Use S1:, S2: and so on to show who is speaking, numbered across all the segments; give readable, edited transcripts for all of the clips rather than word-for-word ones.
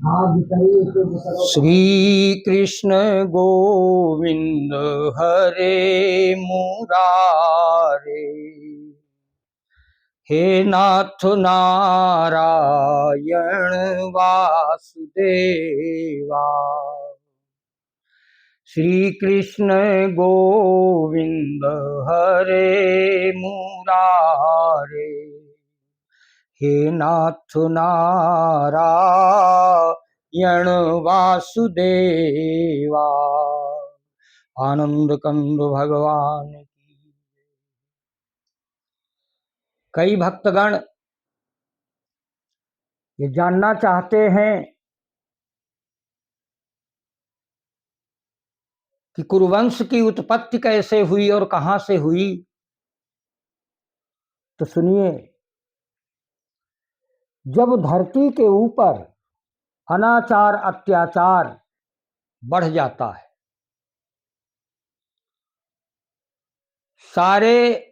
S1: श्री कृष्ण गोविंद हरे मुरारे, हे नाथ नारायण वासुदेवा। श्री कृष्ण गोविंद हरे मुरारे, हे नाथ नारायण वासुदेवा। आनंद कंद भगवान की। कई भक्तगण ये जानना चाहते हैं कि कुरुवंश की उत्पत्ति कैसे हुई और कहां से हुई। तो सुनिए, जब धरती के ऊपर अनाचार अत्याचार बढ़ जाता है, सारे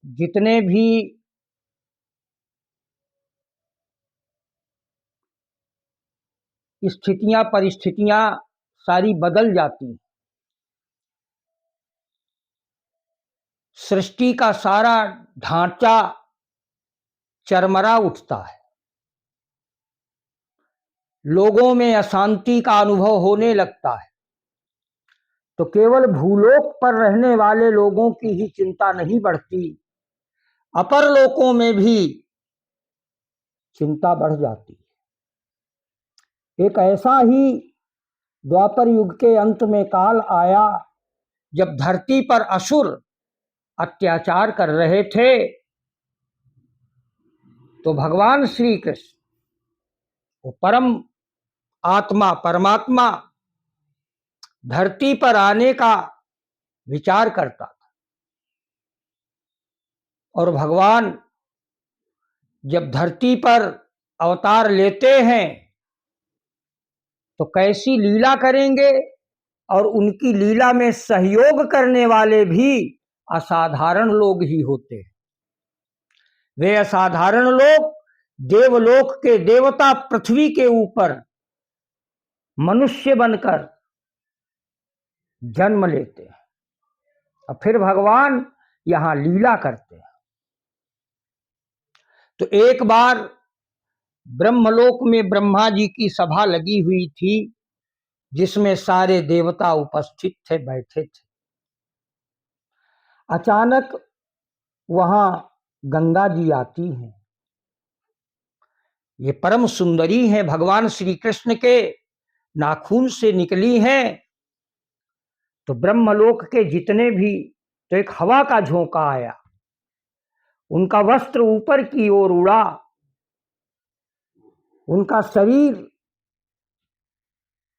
S1: जितने भी स्थितियां परिस्थितियां सारी बदल जाती हैं। सृष्टि का सारा ढांचा चरमरा उठता है। लोगों में अशांति का अनुभव होने लगता है। तो केवल भूलोक पर रहने वाले लोगों की ही चिंता नहीं बढ़ती, अपर लोकों में भी चिंता बढ़ जाती है। एक ऐसा ही द्वापर युग के अंत में काल आया जब धरती पर असुर अत्याचार कर रहे थे। तो भगवान श्री कृष्ण, वो परम आत्मा परमात्मा, धरती पर आने का विचार करता था। और भगवान जब धरती पर अवतार लेते हैं तो कैसी लीला करेंगे, और उनकी लीला में सहयोग करने वाले भी असाधारण लोग ही होते हैं। वे असाधारण लोग देवलोक के देवता पृथ्वी के ऊपर मनुष्य बनकर जन्म लेते हैं और फिर भगवान यहां लीला करते हैं। तो एक बार ब्रह्मलोक में ब्रह्मा जी की सभा लगी हुई थी, जिसमें सारे देवता उपस्थित थे, बैठे थे। अचानक वहां गंगा जी आती हैं। ये परम सुंदरी हैं, भगवान श्री कृष्ण के नाखून से निकली हैं। तो ब्रह्मलोक के जितने भी, तो एक हवा का झोंका आया, उनका वस्त्र ऊपर की ओर उड़ा, उनका शरीर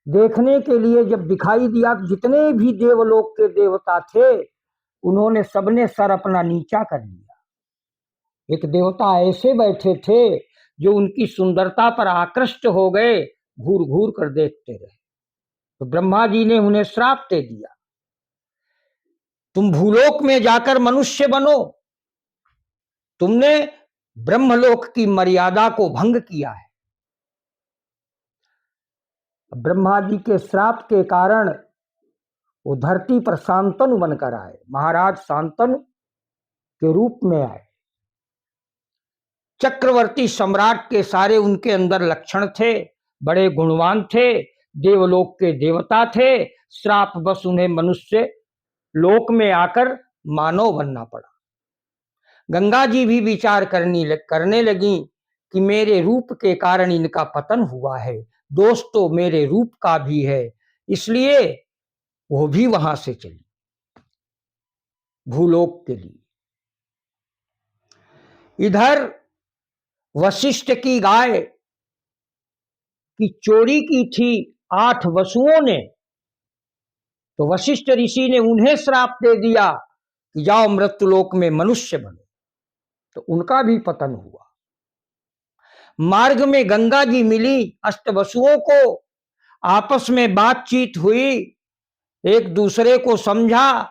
S1: देखने के लिए जब दिखाई दिया तो जितने भी देवलोक के देवता थे, उन्होंने सबने सर अपना नीचा कर लिया। एक देवता ऐसे बैठे थे जो उनकी सुंदरता पर आकृष्ट हो गए, घूर घूर कर देखते रहे। तो ब्रह्मा जी ने उन्हें श्राप दे दिया, तुम भूलोक में जाकर मनुष्य बनो, तुमने ब्रह्मलोक की मर्यादा को भंग किया है। ब्रह्मा जी के श्राप के कारण वो धरती पर शांतनु बनकर आए, महाराज शांतनु के रूप में आए। चक्रवर्ती सम्राट के सारे उनके अंदर लक्षण थे, बड़े गुणवान थे, देवलोक के देवता थे। श्राप बस उन्हें मनुष्य लोक में आकर मानव बनना पड़ा। गंगा जी भी विचार करने लगी कि मेरे रूप के कारण इनका पतन हुआ है, दोष तो मेरे रूप का भी है, इसलिए वो भी वहां से चली भूलोक के लिए। इधर वशिष्ठ की गाय की चोरी की थी 8 वसुओं ने, तो वशिष्ठ ऋषि ने उन्हें श्राप दे दिया कि जाओ मृत्युलोक में मनुष्य बनो। तो उनका भी पतन हुआ। मार्ग में गंगा जी मिली, अष्टवसुओं को आपस में बातचीत हुई, एक दूसरे को समझा।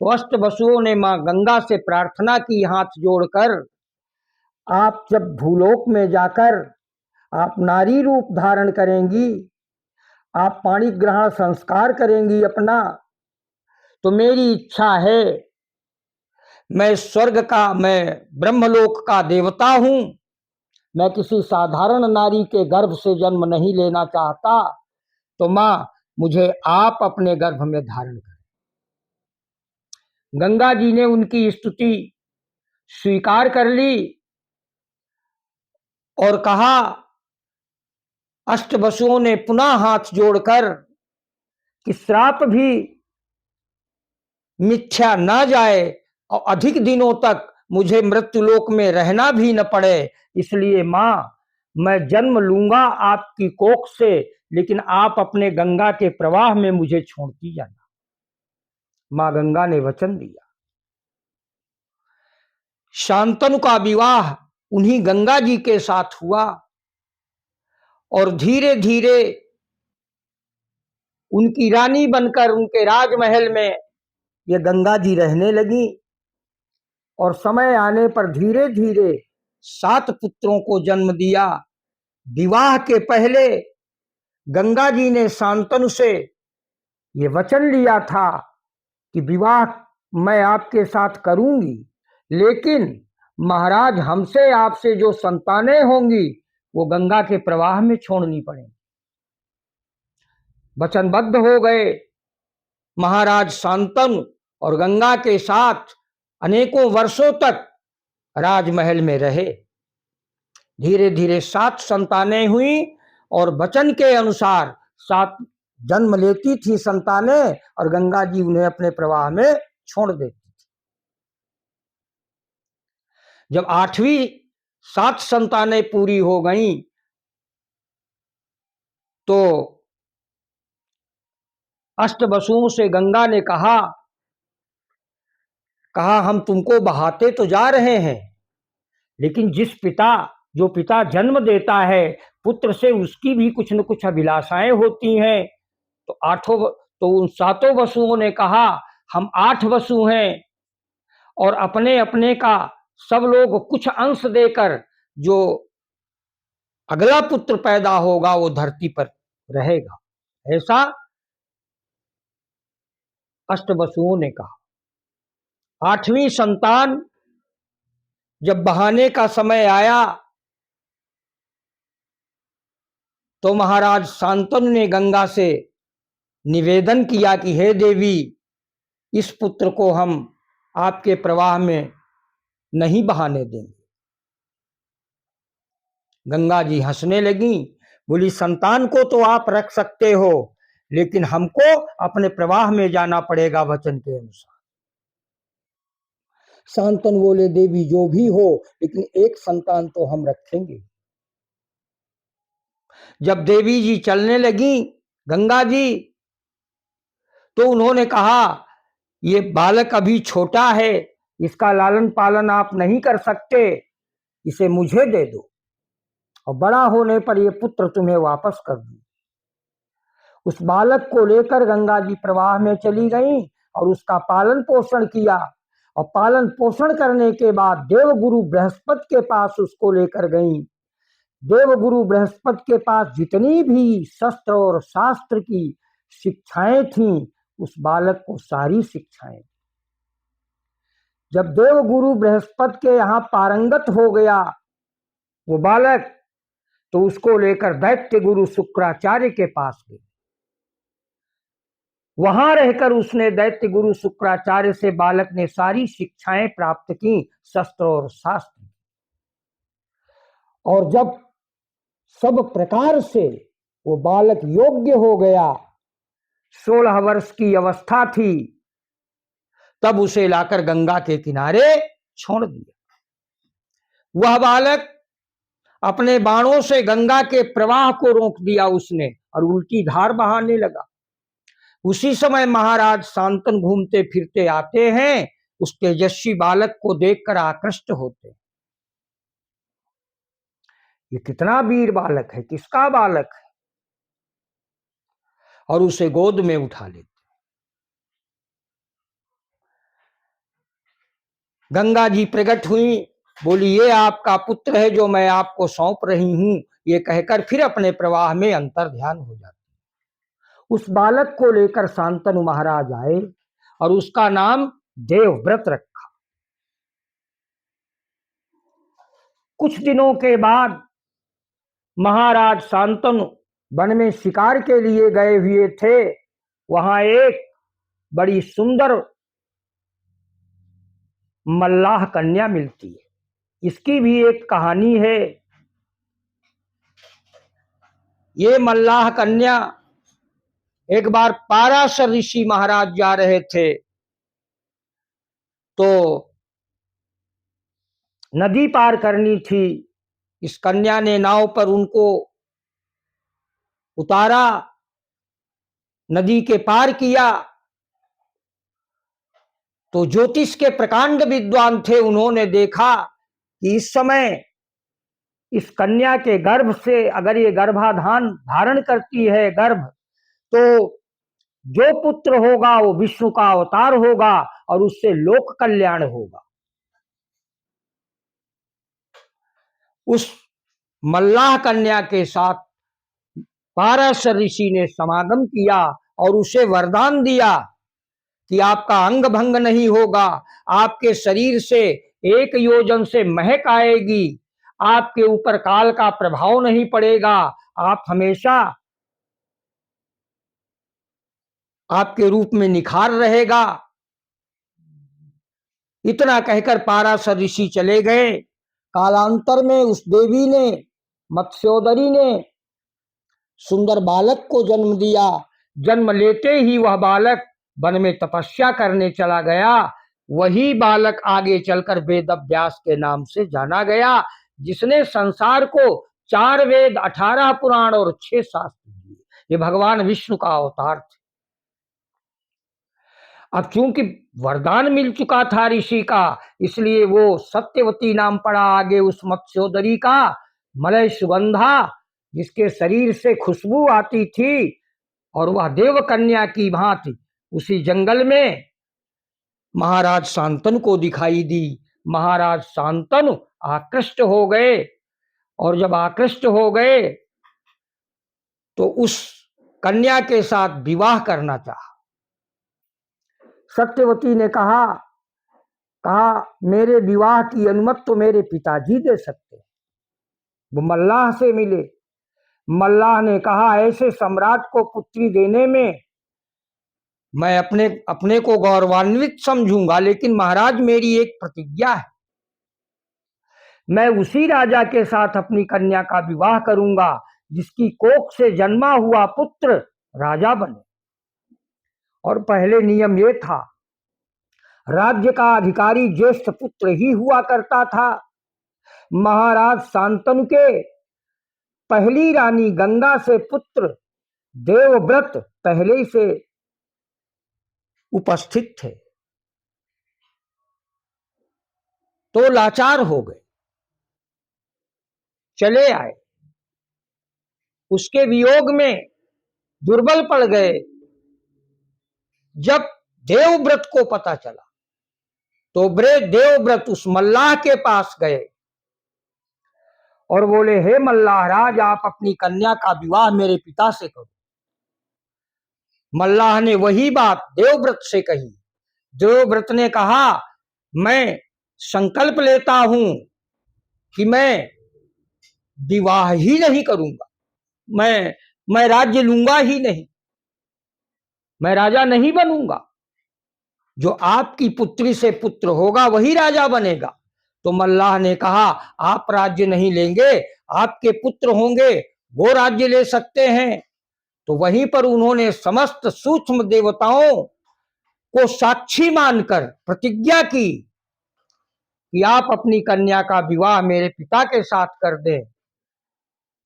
S1: तो अष्टवसुओं ने मां गंगा से प्रार्थना की हाथ जोड़कर, आप जब भूलोक में जाकर आप नारी रूप धारण करेंगी, आप पाणी ग्रहण संस्कार करेंगी अपना, तो मेरी इच्छा है, मैं स्वर्ग का, मैं ब्रह्मलोक का देवता हूं, मैं किसी साधारण नारी के गर्भ से जन्म नहीं लेना चाहता, तो मां मुझे आप अपने गर्भ में धारण करें। गंगा जी ने उनकी स्तुति स्वीकार कर ली और कहा, अष्टवसुओं ने पुनः हाथ जोड़कर कि श्राप भी मिथ्या न जाए और अधिक दिनों तक मुझे मृत्युलोक में रहना भी न पड़े, इसलिए मां मैं जन्म लूंगा आपकी कोख से, लेकिन आप अपने गंगा के प्रवाह में मुझे छोड़ती जाना। मां गंगा ने वचन दिया। शांतनु का विवाह उन्हीं गंगा जी के साथ हुआ और धीरे धीरे उनकी रानी बनकर उनके राजमहल में ये गंगा जी रहने लगी और समय आने पर धीरे धीरे 7 पुत्रों को जन्म दिया। विवाह के पहले गंगा जी ने शांतनु से ये वचन लिया था कि विवाह मैं आपके साथ करूंगी, लेकिन महाराज हमसे आपसे जो संतानें होंगी वो गंगा के प्रवाह में छोड़नी पड़ेगी। वचनबद्ध हो गए। महाराज शांतनु और गंगा के साथ अनेकों वर्षों तक राजमहल में रहे। धीरे धीरे 7 संतानें हुई और वचन के अनुसार 7 जन्म लेती थी संतानें और गंगा जी उन्हें अपने प्रवाह में छोड़ देती थी। जब 8वीं 7 संतानें पूरी हो गईं तो अष्टवसुओं से गंगा ने कहा हम तुमको बहाते तो जा रहे हैं, लेकिन जो पिता जन्म देता है पुत्र से, उसकी भी कुछ न कुछ अभिलाषाएं होती हैं। तो उन 7 वसुओं ने कहा हम 8 वसु हैं और अपने अपने का सब लोग कुछ अंश देकर जो अगला पुत्र पैदा होगा वो धरती पर रहेगा, ऐसा अष्टवसुओं ने कहा। 8वीं संतान जब बहाने का समय आया तो महाराज शांतनु ने गंगा से निवेदन किया कि हे देवी, इस पुत्र को हम आपके प्रवाह में नहीं बहाने देंगे। गंगा जी हंसने लगी, बोली संतान को तो आप रख सकते हो, लेकिन हमको अपने प्रवाह में जाना पड़ेगा वचन के अनुसार। शांतनु बोले, देवी जो भी हो, लेकिन एक संतान तो हम रखेंगे। जब देवी जी चलने लगी गंगा जी, तो उन्होंने कहा ये बालक अभी छोटा है, इसका लालन पालन आप नहीं कर सकते, इसे मुझे दे दो और बड़ा होने पर ये पुत्र तुम्हें वापस कर दूं। उस बालक को लेकर गंगा जी प्रवाह में चली गई और उसका पालन पोषण किया और पालन पोषण करने के बाद देवगुरु बृहस्पति के पास उसको लेकर गई। देवगुरु बृहस्पति के पास जितनी भी शस्त्र और शास्त्र की शिक्षाएं थीं, उस बालक को सारी शिक्षाएं। जब देवगुरु बृहस्पति के यहाँ पारंगत हो गया वो बालक, तो उसको लेकर दैत्य गुरु शुक्राचार्य के पास गए। वहां रहकर उसने दैत्य गुरु शुक्राचार्य से बालक ने सारी शिक्षाएं प्राप्त की, शस्त्र और शास्त्र। और जब सब प्रकार से वो बालक योग्य हो गया, 16 वर्ष की अवस्था थी, तब उसे लाकर गंगा के किनारे छोड़ दिया। वह बालक अपने बाणों से गंगा के प्रवाह को रोक दिया उसने और उल्टी धार बहाने लगा। उसी समय महाराज शांतनु घूमते फिरते आते हैं, उस तेजस्वी बालक को देखकर आकृष्ट होते। ये कितना वीर बालक है, किसका बालक है, और उसे गोद में उठा लेते। गंगा जी प्रकट हुई बोली ये आपका पुत्र है जो मैं आपको सौंप रही हूं। ये कहकर फिर अपने प्रवाह में अंतर ध्यान हो जाती। उस बालक को लेकर शांतनु महाराज आए और उसका नाम देवव्रत रखा। कुछ दिनों के बाद महाराज शांतनु वन में शिकार के लिए गए हुए थे। वहां एक बड़ी सुंदर मल्लाह कन्या मिलती है। इसकी भी एक कहानी है। ये मल्लाह कन्या एक बार पाराशर ऋषि महाराज जा रहे थे तो नदी पार करनी थी। इस कन्या ने नाव पर उनको उतारा, नदी के पार किया। तो ज्योतिष के प्रकांड विद्वान थे, उन्होंने देखा कि इस समय इस कन्या के गर्भ से अगर ये गर्भाधान धारण करती है गर्भ, तो जो पुत्र होगा वो विष्णु का अवतार होगा और उससे लोक कल्याण होगा। उस मल्लाह कन्या के साथ पाराशर ऋषि ने समागम किया और उसे वरदान दिया कि आपका अंग भंग नहीं होगा, आपके शरीर से 1 योजन से महक आएगी, आपके ऊपर काल का प्रभाव नहीं पड़ेगा, आप हमेशा आपके रूप में निखार रहेगा। इतना कहकर पाराशर ऋषि चले गए। कालांतर में उस देवी ने, मत्स्योदरी ने सुंदर बालक को जन्म दिया। जन्म लेते ही वह बालक वन में तपस्या करने चला गया। वही बालक आगे चलकर वेद व्यास के नाम से जाना गया, जिसने संसार को 4 वेद, 18 पुराण और 6 शास्त्र दिए। ये भगवान विष्णु का अवतार थे। अब चूंकि वरदान मिल चुका था ऋषि का, इसलिए वो सत्यवती नाम पड़ा आगे उस मत्स्योदरी का। मलय सुगंधा, जिसके शरीर से खुशबू आती थी, और वह देव कन्या की भांति उसी जंगल में महाराज शांतनु को दिखाई दी। महाराज शांतनु आकृष्ट हो गए, और जब आकृष्ट हो गए तो उस कन्या के साथ विवाह करना चाहा। सत्यवती ने कहा मेरे विवाह की अनुमति तो मेरे पिताजी दे सकते। वो मल्लाह से मिले। मल्लाह ने कहा ऐसे सम्राट को पुत्री देने में मैं अपने को गौरवान्वित समझूंगा, लेकिन महाराज मेरी एक प्रतिज्ञा है, मैं उसी राजा के साथ अपनी कन्या का विवाह करूंगा जिसकी कोख से जन्मा हुआ पुत्र राजा बने। और पहले नियम ये था, राज्य का अधिकारी ज्येष्ठ पुत्र ही हुआ करता था। महाराज शांतनु के पहली रानी गंगा से पुत्र देवव्रत पहले से उपस्थित थे, तो लाचार हो गए, चले आए। उसके वियोग में दुर्बल पड़ गए। जब देवव्रत को पता चला तो देवव्रत उस मल्लाह के पास गए और बोले, हे मल्लाह राज, आप अपनी कन्या का विवाह मेरे पिता से करो। मल्लाह ने वही बात देवव्रत से कही। देवव्रत ने कहा, मैं संकल्प लेता हूं कि मैं विवाह ही नहीं करूंगा, मैं राज्य लूंगा ही नहीं, मैं राजा नहीं बनूंगा। जो आपकी पुत्री से पुत्र होगा वही राजा बनेगा। तो मल्लाह ने कहा, आप राज्य नहीं लेंगे, आपके पुत्र होंगे, वो राज्य ले सकते हैं। तो वहीं पर उन्होंने समस्त सूक्ष्म देवताओं को साक्षी मानकर प्रतिज्ञा की कि आप अपनी कन्या का विवाह मेरे पिता के साथ कर दें।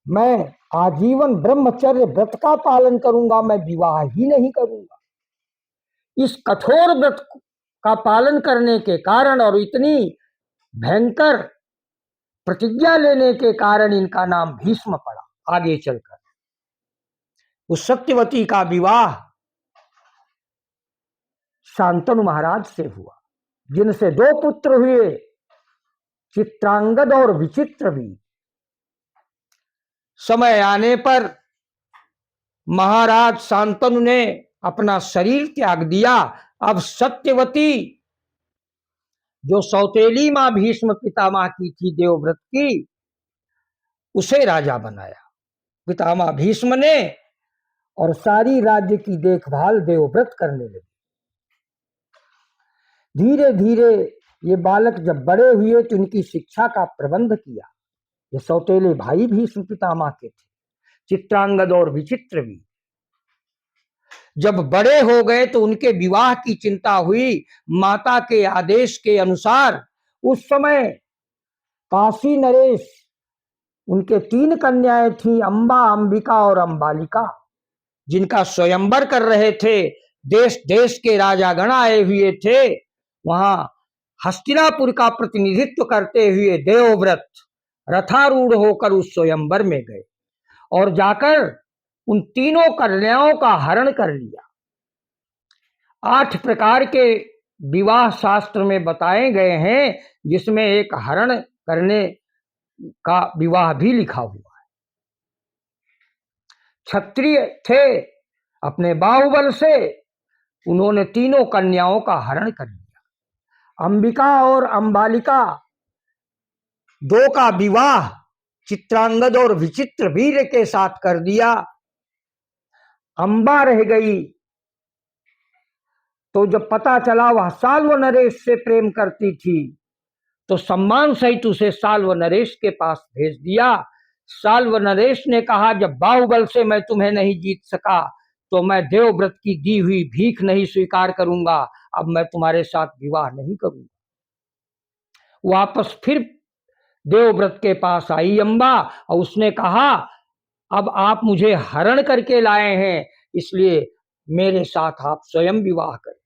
S1: मैं आजीवन ब्रह्मचर्य व्रत का पालन करूंगा, मैं विवाह ही नहीं करूंगा। इस कठोर व्रत का पालन करने के कारण और इतनी भयंकर प्रतिज्ञा लेने के कारण इनका नाम भीष्म पड़ा आगे चलकर। उस सत्यवती का विवाह शांतनु महाराज से हुआ, जिनसे 2 पुत्र हुए, चित्रांगद और विचित्र भी। समय आने पर महाराज शांतनु ने अपना शरीर त्याग दिया। अब सत्यवती, जो सौतेली मां भीष्म पितामह की थी देवव्रत की, उसे राजा बनाया पितामह भीष्म ने, और सारी राज्य की देखभाल देवव्रत करने लगे। धीरे धीरे ये बालक जब बड़े हुए तो इनकी शिक्षा का प्रबंध किया। ये सौतेले भाई भीष्म पितामह के थे, चित्रांगद और विचित्र भी। जब बड़े हो गए तो उनके विवाह की चिंता हुई। माता के आदेश के अनुसार उस समय काशी नरेश, उनके 3 कन्याएं थीं, अंबा, अंबिका और अंबालिका, जिनका स्वयंवर कर रहे थे। देश देश के राजागण आए हुए थे। वहां हस्तिनापुर का प्रतिनिधित्व करते हुए देवव्रत रथारूढ़ होकर उस स्वयंवर में गए और जाकर उन तीनों कन्याओं का हरण कर लिया। 8 प्रकार के विवाह शास्त्र में बताए गए हैं, जिसमें एक हरण करने का विवाह भी लिखा हुआ है। क्षत्रिय थे, अपने बाहुबल से उन्होंने तीनों कन्याओं का हरण कर लिया। अंबिका और अंबालिका 2 का विवाह चित्रांगद और विचित्र वीर के साथ कर दिया। अंबा रह गई, तो जब पता चला वह साल्व नरेश से प्रेम करती थी, तो सम्मान सहित उसे साल्व नरेश के पास भेज दिया। साल्व नरेश ने कहा, जब बाहुबल से मैं तुम्हें नहीं जीत सका तो मैं देवव्रत की दी हुई भीख नहीं स्वीकार करूंगा। अब मैं तुम्हारे साथ विवाह नहीं करूंगा। वापस फिर देवव्रत के पास आई अंबा और उसने कहा, अब आप मुझे हरण करके लाए हैं, इसलिए मेरे साथ आप स्वयं विवाह करें।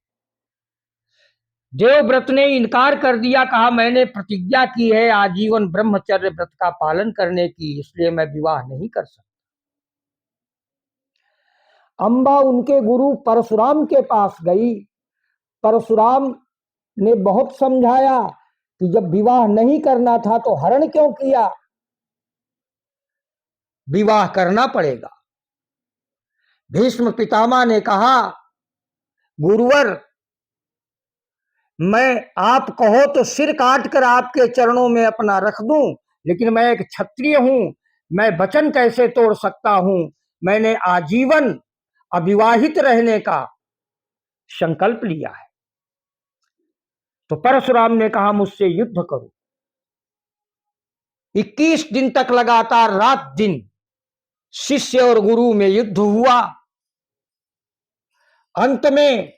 S1: देवव्रत ने इनकार कर दिया, कहा मैंने प्रतिज्ञा की है आजीवन ब्रह्मचर्य व्रत का पालन करने की, इसलिए मैं विवाह नहीं कर सकता। अंबा उनके गुरु परशुराम के पास गई। परशुराम ने बहुत समझाया कि जब विवाह नहीं करना था तो हरण क्यों किया, विवाह करना पड़ेगा। भीष्म पितामह ने कहा, गुरुवर, मैं आप कहो तो सिर काट कर आपके चरणों में अपना रख दूं, लेकिन मैं एक क्षत्रिय हूं, मैं वचन कैसे तोड़ सकता हूं। मैंने आजीवन अविवाहित रहने का संकल्प लिया है। तो परशुराम ने कहा, मुझसे युद्ध करो। 21 दिन तक लगातार रात दिन शिष्य और गुरु में युद्ध हुआ। अंत में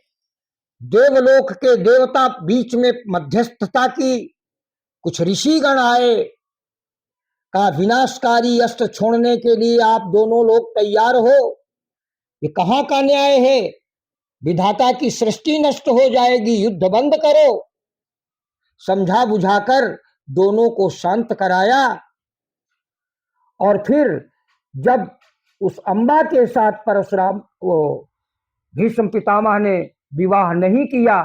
S1: देवलोक के देवता बीच में मध्यस्थता की। कुछ ऋषिगण आए, कहा विनाशकारी अस्त्र छोड़ने के लिए आप दोनों लोग तैयार हो? ये कहां का न्याय है? विधाता की सृष्टि नष्ट हो जाएगी, युद्ध बंद करो। समझा बुझाकर दोनों को शांत कराया। और फिर जब उस अंबा के साथ परशुराम भीष्म पितामह ने विवाह नहीं किया,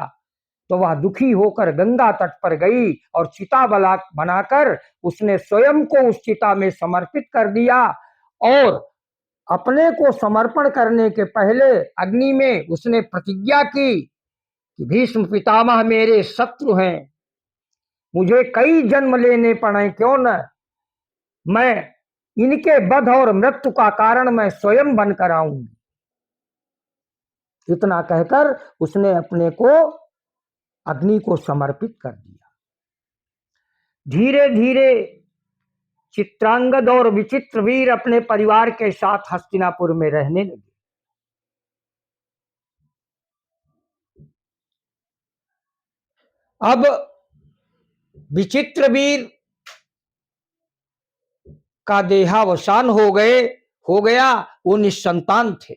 S1: तो वह दुखी होकर गंगा तट पर गई और चिता बनाकर उसने स्वयं को उस चिता में समर्पित कर दिया। और अपने को समर्पण करने के पहले अग्नि में उसने प्रतिज्ञा की कि भीष्म पितामह मेरे शत्रु हैं, मुझे कई जन्म लेने पड़े क्यों न, मैं इनके वध और मृत्यु का कारण मैं स्वयं बनकर आऊंगी। इतना कहकर उसने अपने को अग्नि को समर्पित कर दिया। धीरे धीरे चित्रांगद और विचित्र वीर अपने परिवार के साथ हस्तिनापुर में रहने लगे। अब विचित्र वीर का देहावसान हो गया, वो निसंतान थे।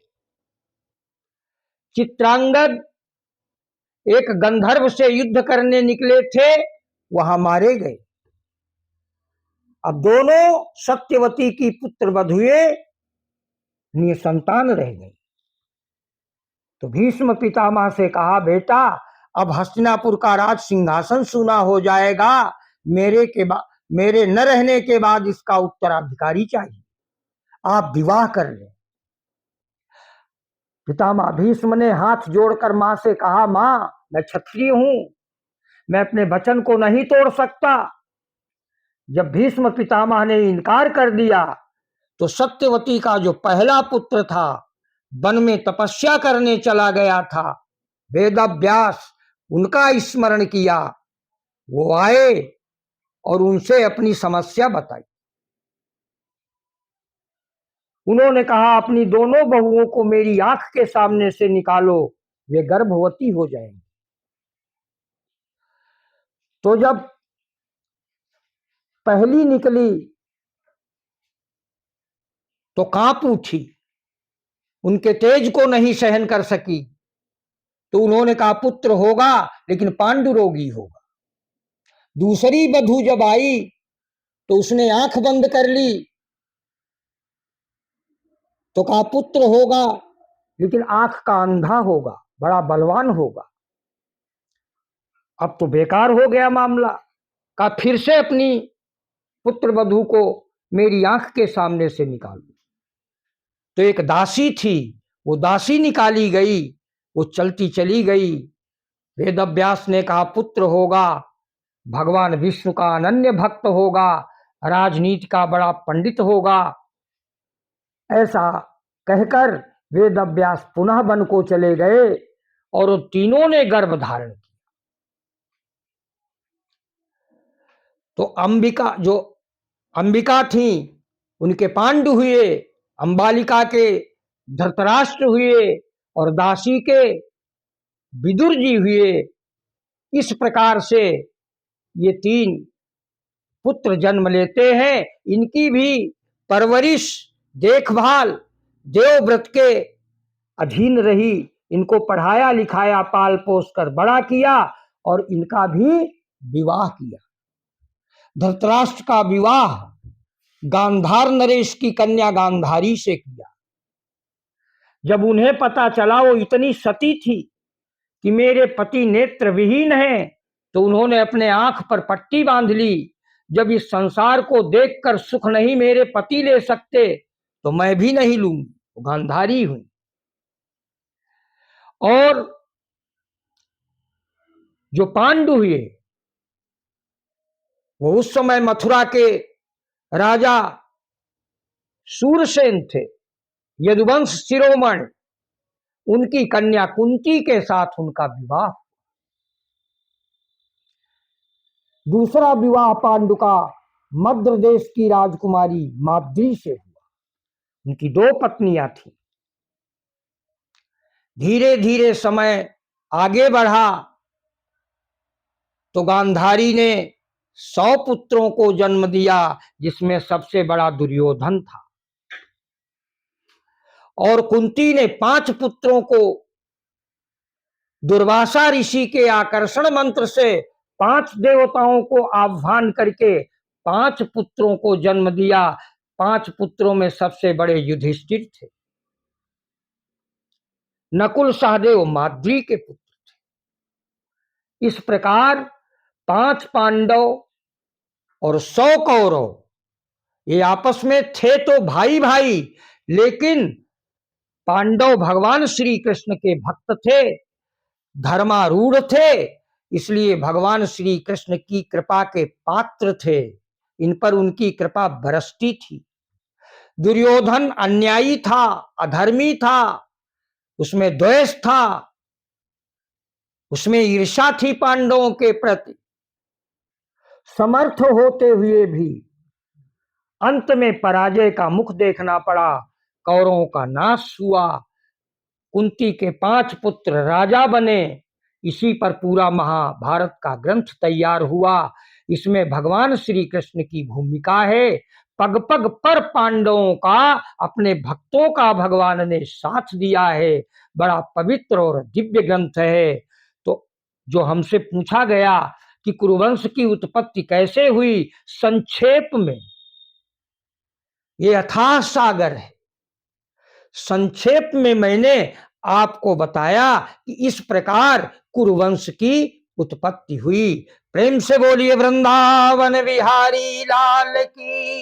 S1: चित्रांगद एक गंधर्व से युद्ध करने निकले थे, वहां मारे गए। अब दोनों सत्यवती की पुत्र वधुए निसंतान रह गई। तो भीष्म पितामह से कहा, बेटा अब हस्तिनापुर का राज सिंहासन सूना हो जाएगा, मेरे न रहने के बाद इसका उत्तराधिकारी चाहिए, आप विवाह कर लें। पितामह भीष्म ने हाथ जोड़कर मां से कहा, मां, मैं क्षत्रिय हूं, मैं अपने वचन को नहीं तोड़ सकता। जब भीष्म पितामह ने इनकार कर दिया तो सत्यवती का जो पहला पुत्र था, वन में तपस्या करने चला गया था, वेदव्यास, उनका स्मरण किया। वो आए और उनसे अपनी समस्या बताई। उन्होंने कहा, अपनी दोनों बहुओं को मेरी आंख के सामने से निकालो, वे गर्भवती हो जाएंगी। तो जब पहली निकली तो कांप उठी, उनके तेज को नहीं सहन कर सकी, तो उन्होंने कहा, पुत्र होगा लेकिन पांडुरोगी होगा। दूसरी बधू जब आई तो उसने आंख बंद कर ली, तो कहा, पुत्र होगा लेकिन आंख का अंधा होगा, बड़ा बलवान होगा। अब तो बेकार हो गया मामला। कहा, फिर से अपनी पुत्र वधू को मेरी आंख के सामने से निकालो। तो एक दासी थी, वो दासी निकाली गई, वो चलती चली गई। वेदव्यास ने कहा, पुत्र होगा, भगवान विष्णु का अनन्य भक्त होगा, राजनीति का बड़ा पंडित होगा। ऐसा कहकर वेदव्यास पुनः वन को चले गए और वो तीनों ने गर्भ धारण किया। तो अंबिका थी, उनके पांडु हुए, अंबालिका के धृतराष्ट्र हुए और दासी के विदुर जी हुए। इस प्रकार से ये तीन पुत्र जन्म लेते हैं। इनकी भी परवरिश, देखभाल देवव्रत के अधीन रही। इनको पढ़ाया लिखाया, पाल पोस कर बड़ा किया और इनका भी विवाह किया। धृतराष्ट्र का विवाह गांधार नरेश की कन्या गांधारी से किया। जब उन्हें पता चला, वो इतनी सती थी कि मेरे पति नेत्र विहीन हैं, तो उन्होंने अपने आंख पर पट्टी बांध ली। जब इस संसार को देखकर सुख नहीं मेरे पति ले सकते तो मैं भी नहीं लूंगी, वो गांधारी हुई। और जो पांडु हुए, वो उस समय मथुरा के राजा सूरसेन थे, यदुवंश शिरोमणि। उनकी कन्या कुंती के साथ उनका विवाह। दूसरा विवाह पांडु का मद्र देश की राजकुमारी माद्री से हुआ। उनकी दो पत्नियां थीं। धीरे धीरे समय आगे बढ़ा तो गांधारी ने 100 पुत्रों को जन्म दिया, जिसमें सबसे बड़ा दुर्योधन था। और कुंती ने 5 पुत्रों को दुर्वासा ऋषि के आकर्षण मंत्र से 5 देवताओं को आह्वान करके 5 पुत्रों को जन्म दिया। 5 पुत्रों में सबसे बड़े युधिष्ठिर थे। नकुल सहदेव माद्री के पुत्र थे। इस प्रकार 5 पांडव और 100 कौरव, ये आपस में थे तो भाई भाई, लेकिन पांडव भगवान श्री कृष्ण के भक्त थे, धर्मारूढ़ थे, इसलिए भगवान श्री कृष्ण की कृपा के पात्र थे। इन पर उनकी कृपा बरसती थी। दुर्योधन अन्यायी था, अधर्मी था, उसमें द्वेष था, उसमें ईर्ष्या थी पांडवों के प्रति। समर्थ होते हुए भी अंत में पराजय का मुख देखना पड़ा, कौरवों का नाश हुआ। कुंती के 5 पुत्र राजा बने। इसी पर पूरा महाभारत का ग्रंथ तैयार हुआ। इसमें भगवान श्री कृष्ण की भूमिका है। पग पग पर पांडवों का, अपने भक्तों का भगवान ने साथ दिया है। बड़ा पवित्र और दिव्य ग्रंथ है। तो जो हमसे पूछा गया कि कुरुवंश की उत्पत्ति कैसे हुई, संक्षेप में ये अथाह सागर है। संक्षेप में मैंने आपको बताया कि इस प्रकार कुरुवंश की उत्पत्ति हुई। प्रेम से बोलिए वृंदावन बिहारी लाल की